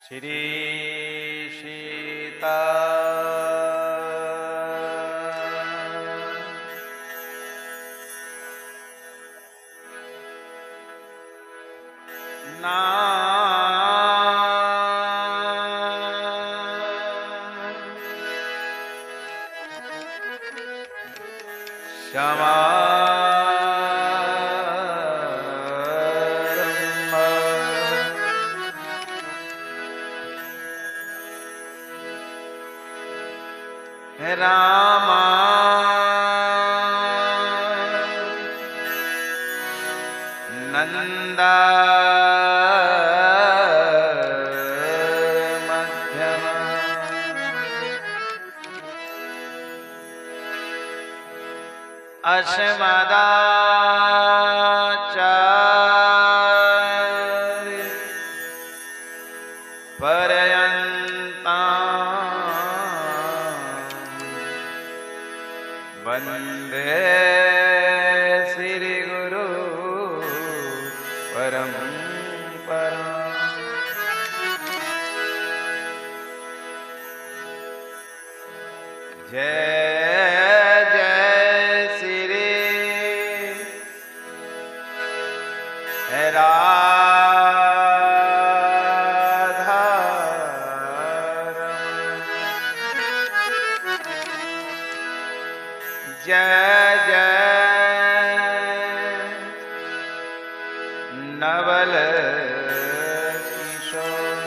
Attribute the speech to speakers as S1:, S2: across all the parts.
S1: श्री सीता क्षमा रामा नंदा मध्यमा अस्मदाचार्य पर्यन्ता वंदे श्री गुरु परंपरा। जय जय श्री राधा जय जय नवल किशोर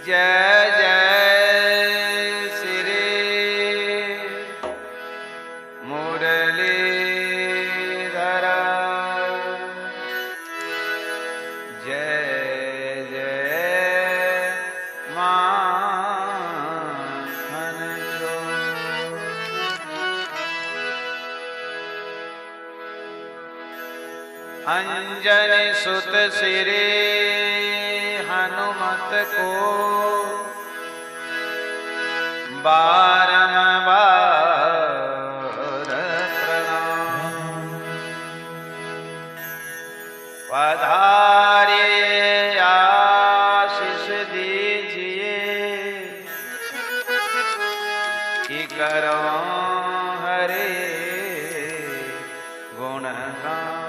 S1: जय जय श्री मुरलीधर जय जय माखन चोर। अंजनी सुत श्री हनुमत को बारंबार प्रणाम। पधारिए आशीष दीजिए कि करो हरे गुणगान।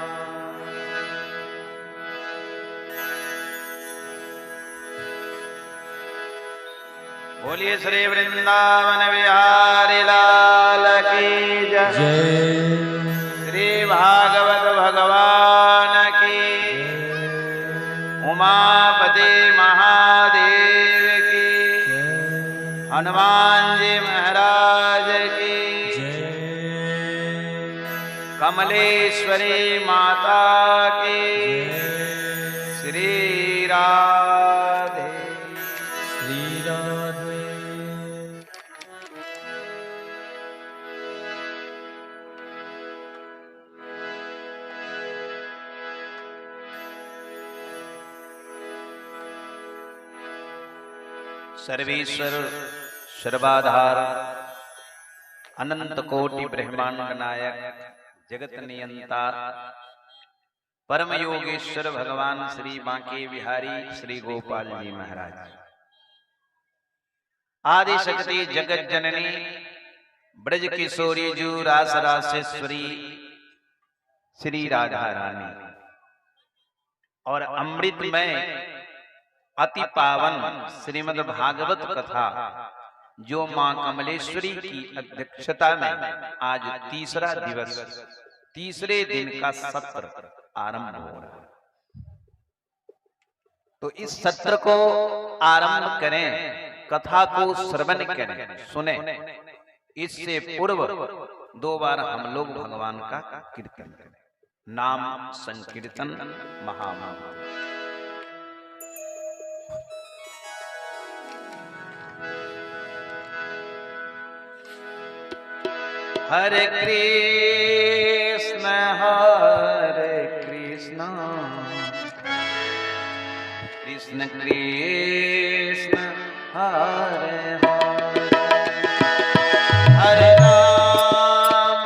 S1: बोलिए श्री वृंदावन बिहारी लाल की जय। श्री भागवत भगवान की, उमापति महादेव की, हनुमान जी महाराज की, कमलेश्वरी माता की, श्री राधे श्री राधे। सर्वेश्वर सर्वाधार अनंत कोटि ब्रह्मांड नायक जगत नियंता परम योगेश्वर भगवान श्री बांके बिहारी श्री गोपाल जी महाराज, आदि शक्ति जगत जननी ब्रज किशोरी जू रास रासेश्वरी श्री राधा रानी और अमृतमय अति पावन श्रीमद् भागवत कथा जो मां कमलेश्वरी की अध्यक्षता में आज तीसरा दिवस तीसरे दिन का सत्र आरंभ हो रहा है। तो इस सत्र को आरंभ करें, कथा को श्रवण करें, सुने। इससे पूर्व 2 बार हम लोग भगवान का कीर्तन करें। नाम संकीर्तन महामंत्र। हरे कृष्ण कृष्ण कृष्ण हरे हरे राम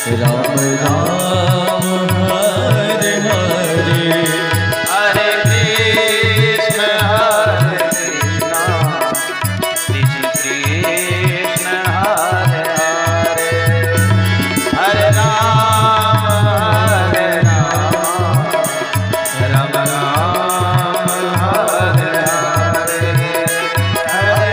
S2: राम राम हरे हरे
S1: हरे कृष्ण कृष्ण कृष्ण हरे हरे हरे राम राम राम हरे हरे हरे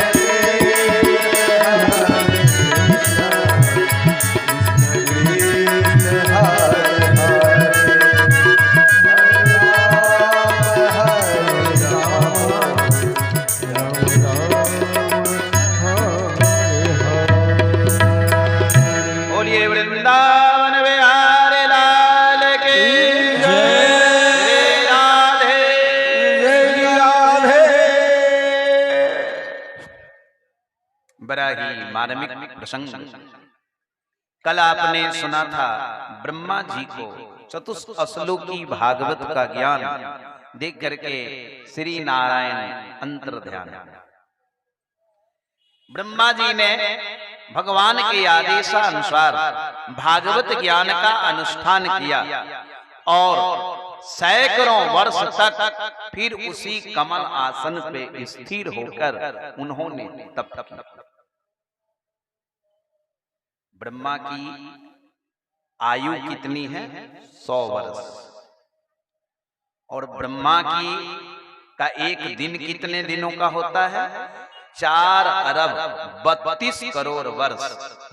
S1: बोलिए वृंदावन बिहारी लाल की जय। राधे राधे। बड़ा ही मार्मिक प्रसंग। कल आपने सुना था ब्रह्मा जी को चतुश्लोकी भागवत का ज्ञान देख करके श्री नारायण अंतर्ध्यान। ब्रह्मा जी ने भगवान के आदेशानुसार भागवत ज्ञान का अनुष्ठान किया और सैकड़ों वर्ष तक फिर उसी कमल आसन पे स्थिर होकर उन्होंने तप किया। ब्रह्मा की आयु कितनी है? 100 वर्ष। और ब्रह्मा की का एक दिन कितने दिनों का होता है? 4 अरब 32 करोड़ वर्ष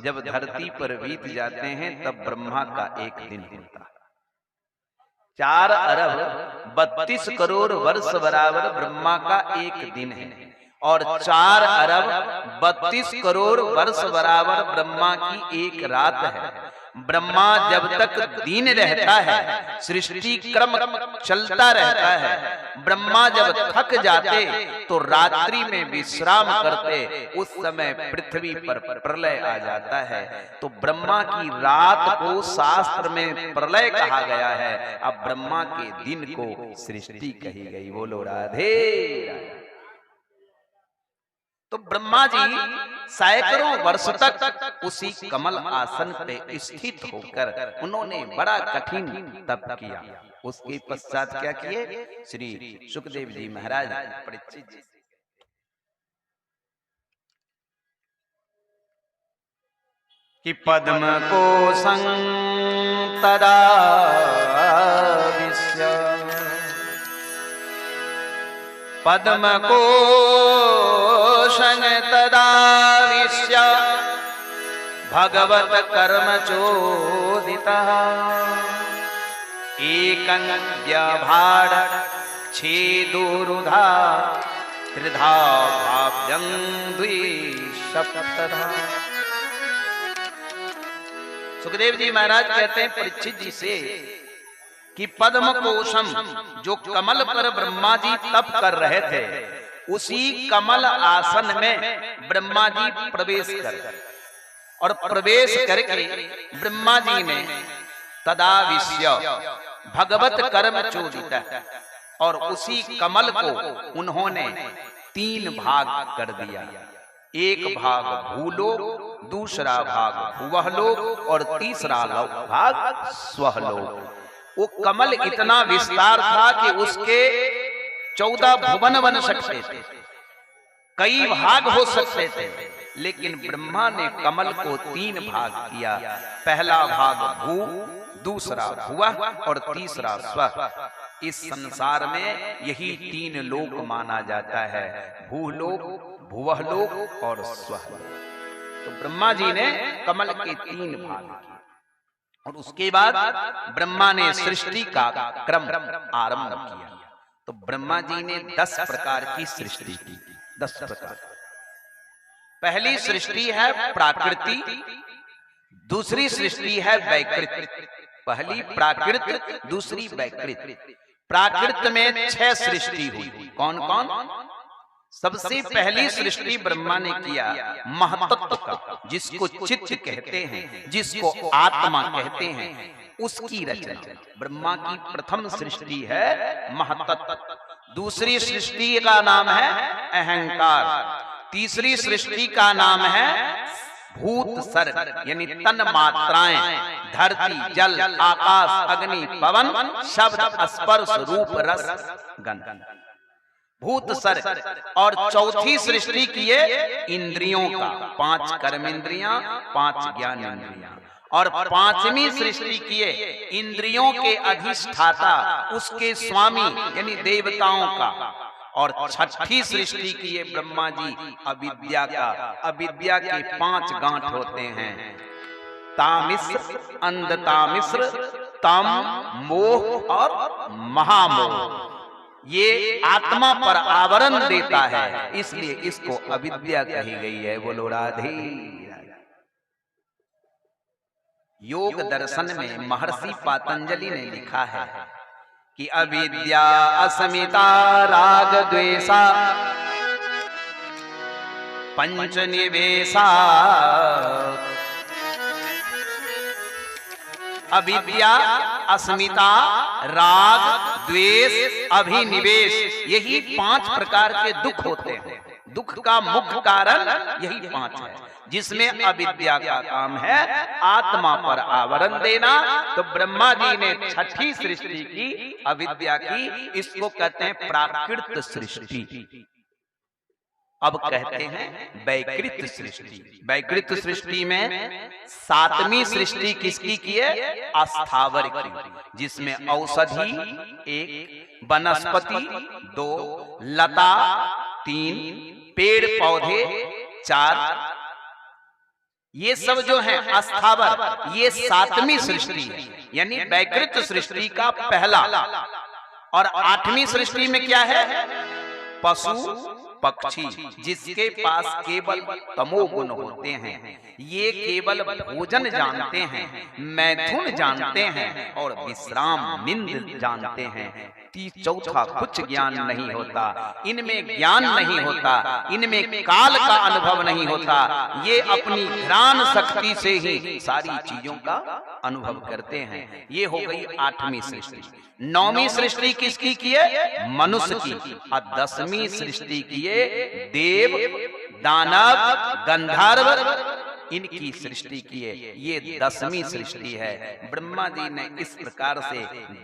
S1: जब धरती पर बीत जाते हैं तब ब्रह्मा का एक दिन होता है। 4 अरब 32 करोड़ वर्ष बराबर ब्रह्मा का एक दिन है और 4 अरब 32 करोड़ वर्ष बराबर ब्रह्मा की एक रात है। ब्रह्मा जब तक दिन रहता है सृष्टि क्रम चलता रहता है। ब्रह्मा जब थक जाते तो रात्रि में विश्राम करते, उस समय पृथ्वी पर प्रलय आ जाता है। तो ब्रह्मा की रात को शास्त्र में प्रलय कहा गया है, अब ब्रह्मा के दिन को सृष्टि कही गई। बोलो राधे। तो ब्रह्मा जी सैकड़ों वर्ष तक उसी कमल आसन पे स्थित होकर उन्होंने बड़ा कठिन तप किया। उसके पश्चात क्या किए? श्री सुखदेव जी महाराज परीक्षित जी कि पद्म कोशं तदा विश्य पद्म कोशं तदा विश्य भगवत कर्म चोदितः एकं व्यभाड छेदोरुधा त्रिधा भाव्यं द्विसप्तधा। सुखदेव जी महाराज कहते हैं परीक्षित जी से कि पद्म कोशम जो कमल पर ब्रह्मा जी तप कर रहे थे उसी कमल आसन में ब्रह्मा जी प्रवेश कर और प्रवेश करके ब्रह्मा जी ने तदा विश्य भगवत कर्म चोदित और उसी कमल को उन्होंने 3 भाग कर दिया। एक भाग भूलोक, दूसरा भाग भुवलोक और तीसरा भाग स्वहलोक। वो कमल इतना विस्तार था कि उसके 14 भुवन बन सकते थे, कई भाग हो सकते थे, लेकिन ब्रह्मा ने कमल को 3 भाग किया। पहला भाग भू, दूसरा भुव और तीसरा स्व। इस संसार में यही 3 लोक माना जाता है, भूलोक, भुवलोक और स्वलोक। तो ब्रह्मा जी ने कमल के 3 भाग किए और उसके बाद ब्रह्मा ने सृष्टि का क्रम आरंभ किया। तो ब्रह्मा जी ने 10 प्रकार की सृष्टि की। 10 प्रकार। पहली सृष्टि है प्राकृति, दूसरी सृष्टि है वैकृत। पहली प्राकृत, दूसरी वैकृत। प्राकृत में 6 सृष्टि हुई। कौन कौन? सबसे पहली सृष्टि ब्रह्मा ने किया महतत्व का, जिसको चित्त कहते हैं, जिसको आत्मा कहते हैं, उसकी रचना। ब्रह्मा की प्रथम सृष्टि है महतत्व। दूसरी सृष्टि का नाम है अहंकार। तीसरी सृष्टि का नाम है भूत सर्ग यानी तन मात्राएं, धरती, जल, आकाश, अग्नि, पवन, शब्द, स्पर्श, रूप, रस, गंध, भूत सर्ग। और चौथी सृष्टि किए इंद्रियों का, 5 कर्म इंद्रियां, 5 ज्ञान इंद्रियां। और 5वीं सृष्टि किए इंद्रियों के अधिष्ठाता, उसके स्वामी यानी देवताओं का। और 6ठी सृष्टि किए ब्रह्मा जी अविद्या का। अविद्या के 5 गांठ होते हैं, तामिश्र, अंधतामिश्र, तम, मोह और महामोह। ये आत्मा पर आवरण देता है, इसलिए इसको अविद्या कही गई है। बोलो राधे। योग दर्शन में महर्षि पातंजलि ने लिखा है कि अविद्या, अस्मिता, राग, द्वेषा, पंच निवेशा। अविद्या, अस्मिता, राग, द्वेष, अभिनिवेश, यही 5 प्रकार के दुख होते हैं। दुख का मुख्य कारण यही 5 है, जिसमें अविद्या का काम है आत्मा पर आवरण देना। तो ब्रह्मा जी ने 6ठी सृष्टि की अविद्या की, इसको कहते हैं प्राकृत सृष्टि। अब कहते हैं वैकृत सृष्टि। वैकृत सृष्टि में 7वीं सृष्टि किसकी की है? अस्थावर की, जिसमें औषधि 1, वनस्पति 2, लता 3, पेड़ पौधे 4, ये सब जो है अस्थावर, ये 7वीं सृष्टि है, यानी वैकृत सृष्टि का पहला। और 8वीं सृष्टि में क्या है? पशु पक्षी, जिसके पास केवल तमोगुण होते हैं। ये केवल भोजन जानते हैं, मैथुन जानते हैं और विश्राम, नींद जानते हैं। चौथा कुछ ज्ञान नहीं होता, इनमें ज्ञान नहीं होता, इनमें काल का अनुभव नहीं होता। ये अपनी घ्राण शक्ति से ही सारी चीजों का अनुभव करते हैं। ये हो गई 8वीं सृष्टि। 9वीं सृष्टि किसकी की है? मनुष्य की। और 10वीं सृष्टि की है देव, दानव, गंधर्व, इनकी सृष्टि की है। ये 10वीं सृष्टि है। ब्रह्मा जी ने इस प्रकार से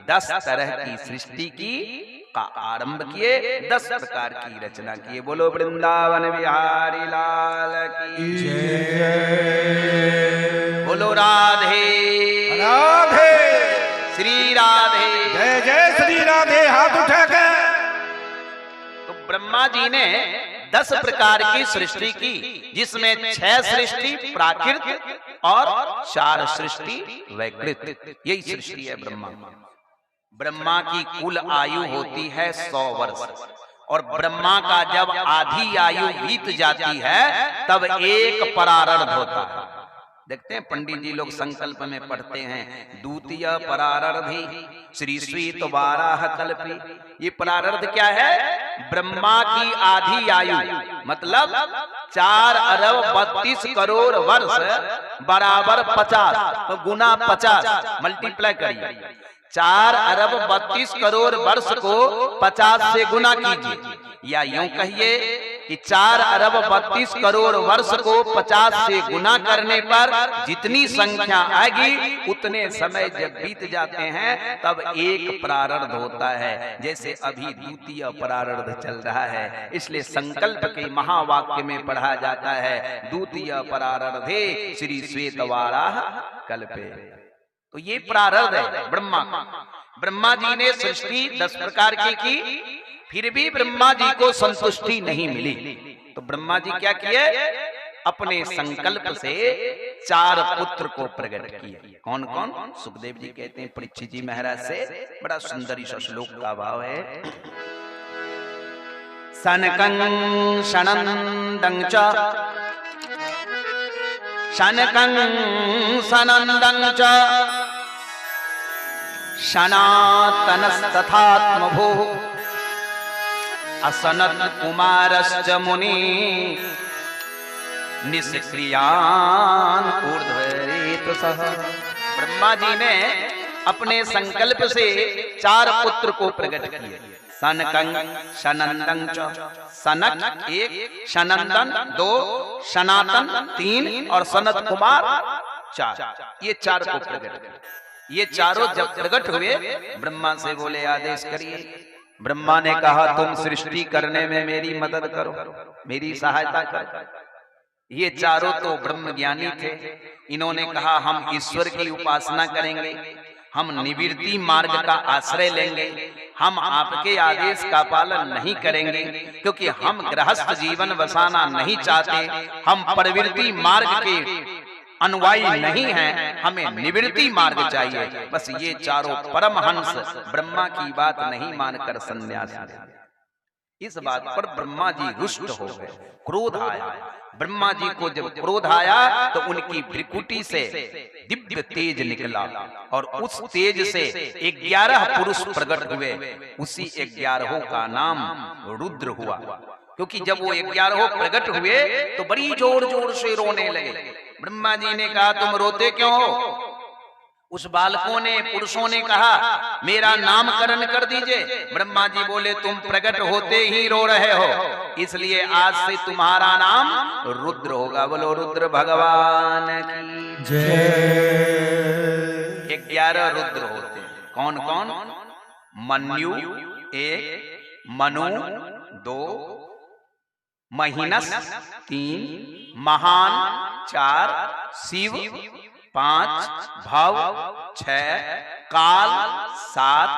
S1: 10 तरह की सृष्टि की का आरंभ किए, 10 प्रकार की रचना किए। बोलो वृंदावन बिहारी लाल की जय। बोलो राधे
S3: राधे,
S1: श्री राधे,
S3: जय जय श्री राधे। हाथ उठाकर
S1: तो ब्रह्मा जी ने 10 प्रकार की सृष्टि की, जिसमें 6 सृष्टि प्राकृत और 4 सृष्टि वैकृत। यही सृष्टि है ब्रह्मा। ब्रह्मा की कुल आयु होती है 100 वर्ष। और ब्रह्मा का जब आधी आयु बीत जाती है, तब एक परार्ध होता है। देखते हैं पंडित जी लोग संकल्प में पढ़ते हैं, द्वितीय परार्धी श्री स्वीत वाराह कल्पी। ये परार्ध क्या है? ब्रह्मा की आधी आयु मतलब 4 अरब 32 करोड़ वर्ष बराबर 50, तो गुना 50 मल्टीप्लाई करिए। 4 अरब 32 करोड़ वर्ष को 50 से गुना कीजिए, या यूं कहिए कि 4 अरब 32 करोड़ वर्ष को 50 से गुना करने पर जितनी संख्या आएगी, उतने समय जब बीत जाते हैं तब एक परार्ध होता है। जैसे अभी द्वितीय परार्ध चल रहा है, इसलिए संकल्प के महावाक्य में पढ़ा जाता है द्वितीय परार्धे श्री श्वेत वाराह कल्पे। तो ये प्रारब्ध है ब्रह्मा का। ब्रह्मा जी ने सृष्टि 10 प्रकार की, फिर भी ब्रह्मा जी को संतुष्टि नहीं मिली। तो ब्रह्मा जी क्या किए? अपने संकल्प से 4 पुत्र को प्रकट किए। कौन कौन? सुखदेव जी कहते हैं परीक्षित जी महाराज से, बड़ा सुंदर इस श्लोक का भाव है। सनकं सनंदं च शनकं सनंदं च सनातनस्तथात्मभो असनत कुमारश्च मुनि निष्क्रियान ऊर्ध्वरेत सह। ब्रह्मा जी ने अपने संकल्प से 4 पुत्र को प्रकट किए। सनकं सनंदं च। सनक एक, सनंदन दो, सनातन तीन और सनत कुमार चार। ये चार को प्रकट किया। ये चारों जब प्रकट हुए ब्रह्मा से बोले आदेश करिए। ब्रह्मा ने कहा तुम सृष्टि करने में मेरी मदद करो, मेरी सहायता करो। ये चारों तो ब्रह्म ज्ञानी थे। इन्होंने कहा हम ईश्वर की उपासना करेंगे, हम निवृत्ति मार्ग का आश्रय लेंगे, हम आपके आदेश का पालन नहीं करेंगे क्योंकि हम गृहस्थ जीवन बसाना नहीं चाहते, हम प्रवृत्ति मार्ग के अनुयायी नहीं हैं, हमें निवृत्ति मार्ग चाहिए। बस ये चारों परमहंस ब्रह्मा की बात नहीं मानकर संन्यास ले। इस बात पर ब्रह्मा जी रुष्ट हो गए, क्रोध आया। ब्रह्मा जी को जब क्रोध आया तो उनकी भ्रिकुटी से दिव्य तेज निकला और उस तेज से 11 पुरुष प्रकट हुए। उसी 11 का नाम रुद्र हुआ, क्योंकि जब वो 11 प्रकट हुए तो बड़ी जोर जोर से रोने लगे। ब्रह्मा जी ने कहा तुम रोते क्यों हो? उस बालकों ने, पुरुषों ने कहा मेरा नामकरण कर दीजिए। ब्रह्मा जी बोले तुम प्रकट होते ही रो रहे हो, इसलिए आज से तुम्हारा नाम रुद्र होगा। बोलो रुद्र भगवान की जय। 11 रुद्र होते हैं। कौन कौन? मन्यु 1, मनु 2, महीनस 3, महान 4, शिव 5, भव 6, काल 7,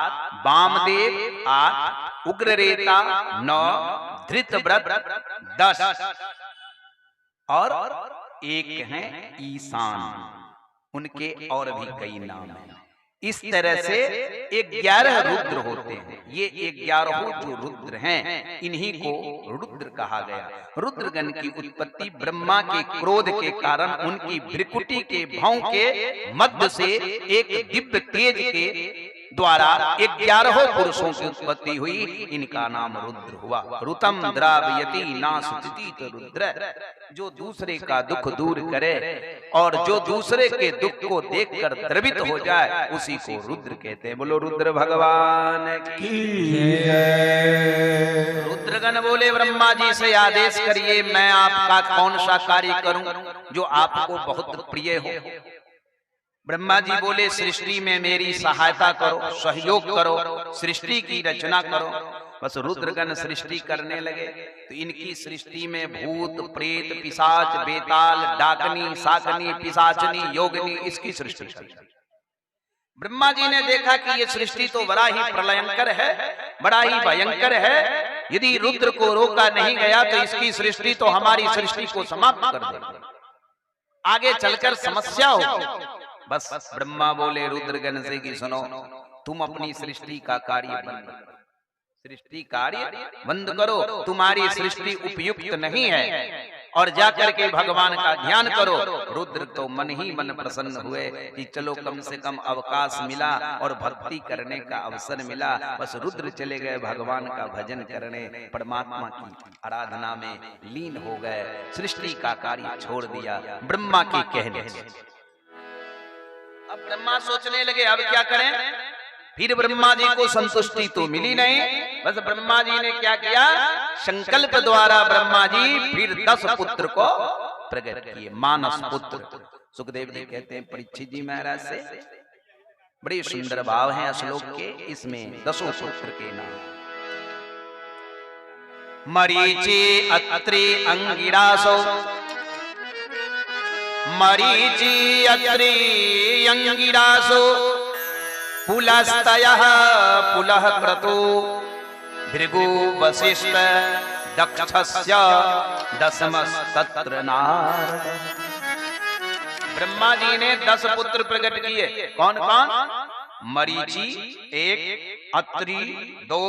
S1: वामदेव 8, उग्ररेता 9, धृतव्रत 10 और एक हैं ईशान। उनके और भी कई नाम हैं। इस तरह से 11 रुद्र होते हैं। ये 11 जो रुद्र हैं इन्हीं को रुद्र कहा गया। रुद्रगण की उत्पत्ति ब्रह्मा के क्रोध के कारण उनकी भ्रिकुटी के भौं के मध्य से एक दिव्य तेज के द्वारा 11 पुरुषों की उत्पत्ति हुई। इनका नाम रुद्र हुआ। रुतम द्रावयति नासुचिति तो रुद्र, जो दूसरे का दुख दूर करे और जो दूसरे के दुख को देखकर द्रवित हो जाए उसी को रुद्र कहते हैं। बोलो रुद्र भगवान की जय। रुद्रगण बोले ब्रह्मा जी से आदेश करिए, मैं आपका कौन सा कार्य करूं जो आपको बहुत प्रिय हो। ब्रह्मा जी बोले सृष्टि में मेरी सहायता करो, सहयोग करो, सृष्टि की रचना करो। बस रुद्रगण सृष्टि करने लगे तो इनकी सृष्टि में भूत प्रेत पिशाच बेताल डाकनी साकनी पिशाचनी योगिनी इसकी सृष्टि कर। ब्रह्मा जी ने देखा कि ये सृष्टि तो बड़ा ही प्रलयंकर है, बड़ा ही भयंकर है। यदि रुद्र को रोका नहीं गया तो इसकी सृष्टि तो हमारी सृष्टि को समाप्त कर देगी, आगे चलकर समस्या होगी। बस ब्रह्मा बोले रुद्रगण से कि सुनो, तुम अपनी सृष्टि का कार्य बंद करो, सृष्टि कार्य बंद करो, तुम्हारी सृष्टि उपयुक्त नहीं है और जाकर के भगवान का ध्यान करो। रुद्र तो मन ही मन प्रसन्न हुए कि चलो कम से कम अवकाश मिला और भक्ति करने का अवसर मिला। बस रुद्र चले गए भगवान का भजन करने, परमात्मा की आराधना में लीन हो गए, सृष्टि का कार्य छोड़ दिया ब्रह्मा के कहने से। अब ब्रह्मा सोचने लगे अब क्या करें। फिर ब्रह्मा जी को संतुष्टि तो मिली नहीं। बस ब्रह्मा जी ने क्या किया, संकल्प द्वारा ब्रह्मा जी फिर 10 पुत्र को प्रकट किए, मानस पुत्र। सुखदेव जी कहते हैं परीक्षित जी महाराज से, बड़े सुंदर भाव हैं श्लोक के, इसमें 10 पुत्र के नाम। मरीचि अत्रि अंगिरासो, मरीचि अत्रि अंगिरासो, पुलस्तयः पुलः क्रतु, भृगु वसिष्ठ दक्षस्य दशमस्तत्र नारद। ब्रह्मा जी ने 10 पुत्र प्रकट किए। कौन कौन? मरीचि 1, अत्रि 2,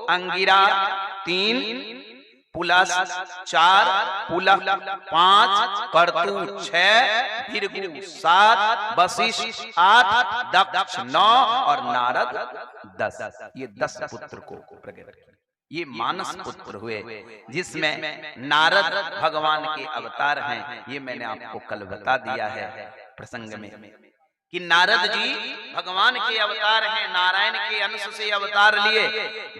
S1: अंगिरा 3, पुलस 4, पुलह 5, कर्तु 6, भृगु 7, वशिष्ठ 8, दक्ष 9 और नारद 10। ये 10 पुत्र को प्रकट किया। ये मानस पुत्र हुए, जिसमें नारद भगवान के अवतार हैं। ये मैंने आपको कल बता दिया है प्रसंग में कि नारद जी भगवान के अवतार हैं, नारायण के अंश से अवतार लिए।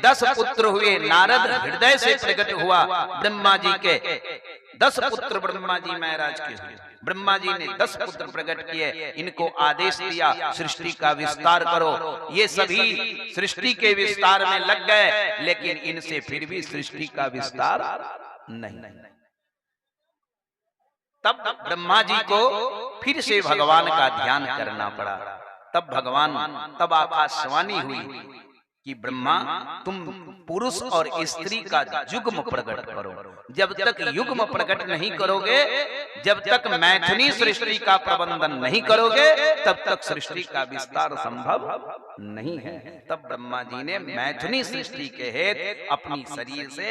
S1: 10 पुत्र हुए, नारद हृदय से प्रकट हुआ ब्रह्मा जी के। 10 पुत्र ब्रह्मा जी महाराज के हुए। ब्रह्मा जी ने 10 पुत्र प्रकट किए, इनको आदेश दिया सृष्टि का विस्तार करो। ये सभी सृष्टि के विस्तार में लग गए, लेकिन इनसे फिर भी सृष्टि का विस्तार नहीं। तब ब्रह्मा जी को फिर से भगवान का ध्यान करना पड़ा। तब आकाशवाणी हुई कि ब्रह्मा तुम पुरुष और स्त्री का युग्म प्रकट करो। जब तक युग्म प्रकट नहीं करोगे, जब तक मैथुनी सृष्टि का प्रबंधन नहीं करोगे, तब तक सृष्टि का विस्तार संभव नहीं है। तब ब्रह्मा जी ने मैथुनी सृष्टि के हेतु अपनी शरीर से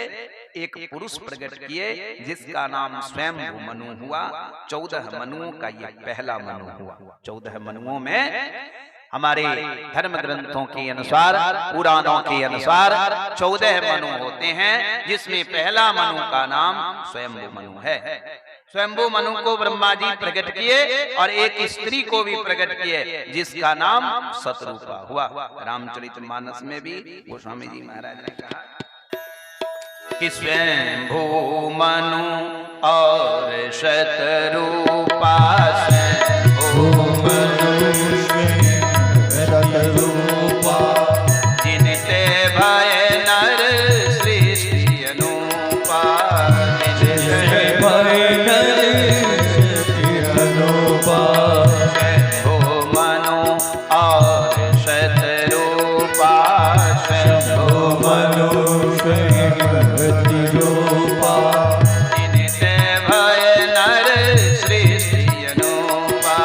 S1: एक पुरुष प्रकट किए, जिसका नाम स्वयं मनु हुआ। 14 मनुओं का ये पहला मनु हुआ। 14 मनुओं में हमारे धर्म ग्रंथों के अनुसार, पुराणों के अनुसार 14 मनु होते हैं, जिसमें पहला मनु का नाम स्वयंभू मनु है। स्वयंभू मनु को ब्रह्मा जी प्रकट किए और एक स्त्री को भी प्रकट किए, जिसका नाम शतरूपा हुआ। रामचरितमानस में भी गोस्वामी जी महाराज ने कहा कि स्वयंभू मनु और शतरूपा, स्वयंभू मनु
S2: रूपा,
S1: जिनते भय नर सृष्टि अनुपा,
S2: जिनते भय नर सृष्टि अनुपा,
S1: शंभो मनु और शतरूपा,
S2: शंभो मनु शतरूपा,
S1: जिनते भय नर सृष्टि अनुपा,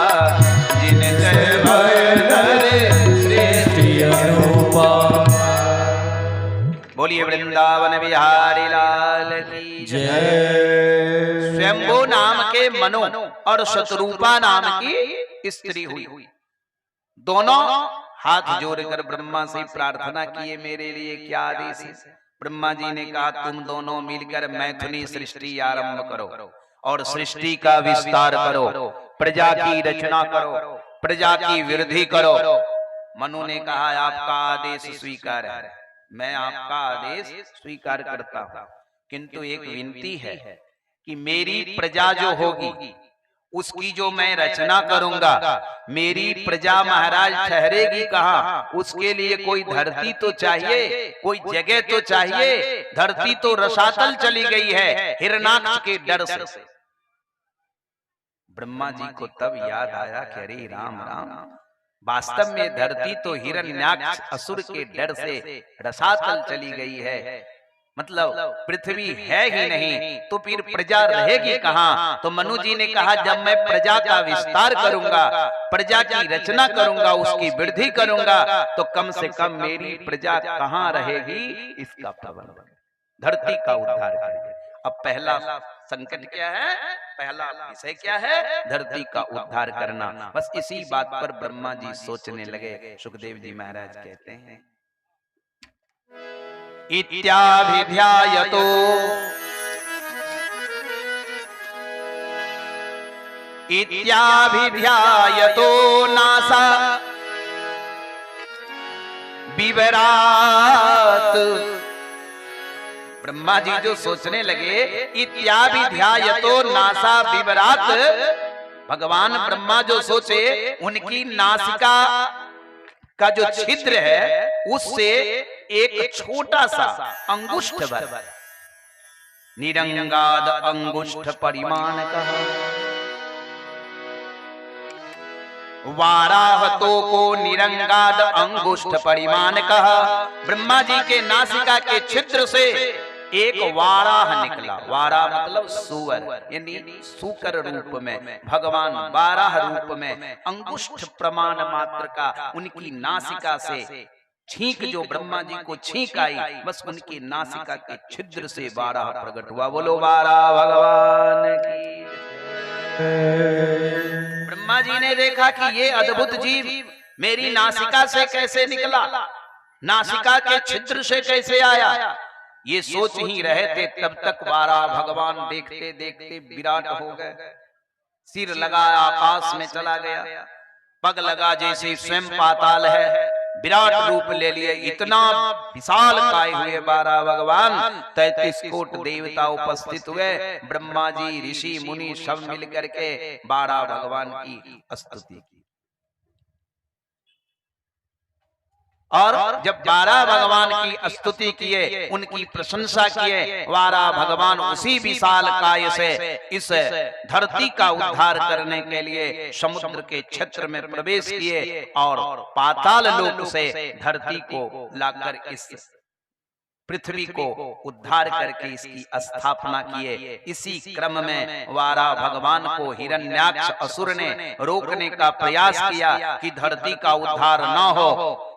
S1: जिनते भय नर बोलिए वृंदावन बिहारी लाल की
S2: जय।
S1: स्वयंभू नाम के मनु और शतरूपा नाम की स्त्री हुई। दोनों हाथ जोड़कर ब्रह्मा से प्रार्थना किए, मेरे लिए क्या आदेश है? ब्रह्मा जी ने कहा तुम दोनों मिलकर मैथुनी सृष्टि आरंभ करो और सृष्टि का विस्तार करो, प्रजा की रचना करो, प्रजा की वृद्धि करो। मनु ने कहा आपका आदेश स्वीकार है, मैं आपका आदेश स्वीकार करता हूं, किंतु एक विनती है कि मेरी प्रजा जो होगी उसकी जो मैं रचना करूंगा, मेरी प्रजा महाराज ठहरेगी कहाँ? उसके लिए कोई धरती तो चाहिए, कोई जगह तो चाहिए। धरती तो रसातल चली गई है हिरणाक्ष के डर से। ब्रह्मा जी को तब याद आया कि अरे राम राम, वास्तव में धरती तो हिरण्याक्ष असुर के डर से रसातल चली गई है, मतलब पृथ्वी है ही नहीं, तो फिर प्रजा रहेगी कहाँ? तो मनु जी ने कहा जब मैं प्रजा का विस्तार करूंगा, प्रजा की रचना करूंगा, उसकी वृद्धि करूंगा, तो कम से कम मेरी प्रजा कहाँ रहेगी इसका प्रबंध, धरती का उद्धार करेगी। अब पहला संकट क्या है, पहला विषय क्या है? धरती का उद्धार करना। बस इसी बात पर ब्रह्मा जी सोचने लगे। सुखदेव जी महाराज कहते हैं इत्याभिध्यायतो नासा विवरात। ब्रह्मा जी जो सोचने लगे इत्याभिध्यायतो नासा विवरात, भगवान ब्रह्मा जो सोचे उनकी नासिका का जो छिद्र है उससे एक छोटा सा अंगुष्ठ भर, निरंगाद अंगुष्ठ परिमाण का वाराहतो को निरंगाद अंगुष्ठ परिमाण कहा। ब्रह्मा जी के नासिका के छिद्र से एक वाराह निकला। वाराह मतलब सुअर, यानी सूकर रूप में भगवान वाराह रूप में अंगुष्ठ प्रमाण मात्र का उनकी नासिका से छींक, जो ब्रह्मा जी को छींक आई, बस उनकी नासिका के छिद्र से वाराह प्रकट हुआ। बोलो वाराह भगवान की। ब्रह्मा जी ने देखा कि ये अद्भुत जीव मेरी नासिका से कैसे निकला, नासिका के छिद्र से कैसे आया। ये सोच ही रहे थे, तब तक वाराह भगवान देखते देखते विराट हो गए, सिर लगाया आकाश में चला गया। पग लगा जैसे स्वयं पाताल है, विराट रूप ले लिए, इतना विशाल काय हुए 12 भगवान, 33 कोट देवता उपस्थित हुए, ब्रह्मा जी ऋषि मुनि सब मिल करके 12 भगवान की स्तुति की। और जब 12 भगवान की स्तुति किए, उनकी प्रशंसा किए, 12 भगवान उसी विशाल काय से इस धरती का उद्धार करने के लिए समुद्र के क्षेत्र में प्रवेश किए और पाताल लोक से धरती को लाकर इस पृथ्वी को उद्धार करके इसकी स्थापना किए। इसी क्रम में 12 भगवान को हिरण्याक्ष असुर ने रोकने का प्रयास किया कि धरती का उद्धार न हो,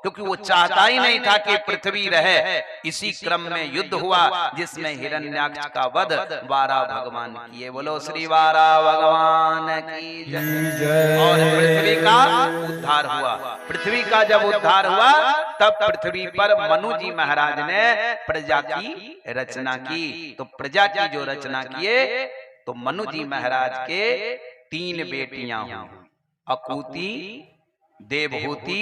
S1: क्योंकि वो चाहता ही नहीं था कि पृथ्वी रहे। इसी क्रम में युद्ध हुआ जिसमें हिरण्याक्ष का वध 12 भगवान किए। बोलो श्री 12 भगवान की जय। और पृथ्वी का उद्धार हुआ। पृथ्वी का जब उद्धार हुआ तब पृथ्वी पर मनु जी महाराज ने प्रजा की रचना की। तो प्रजा की जो रचना किए तो मनु जी महाराज के 3 बेटियां हुई, अकूति, देवहूति,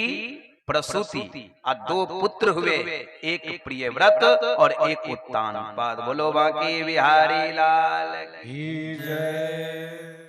S1: प्रसूति, और 2 पुत्र हुए, एक प्रियव्रत और एक उत्तानपाद। बोलो बांके बिहारी लाल की जय।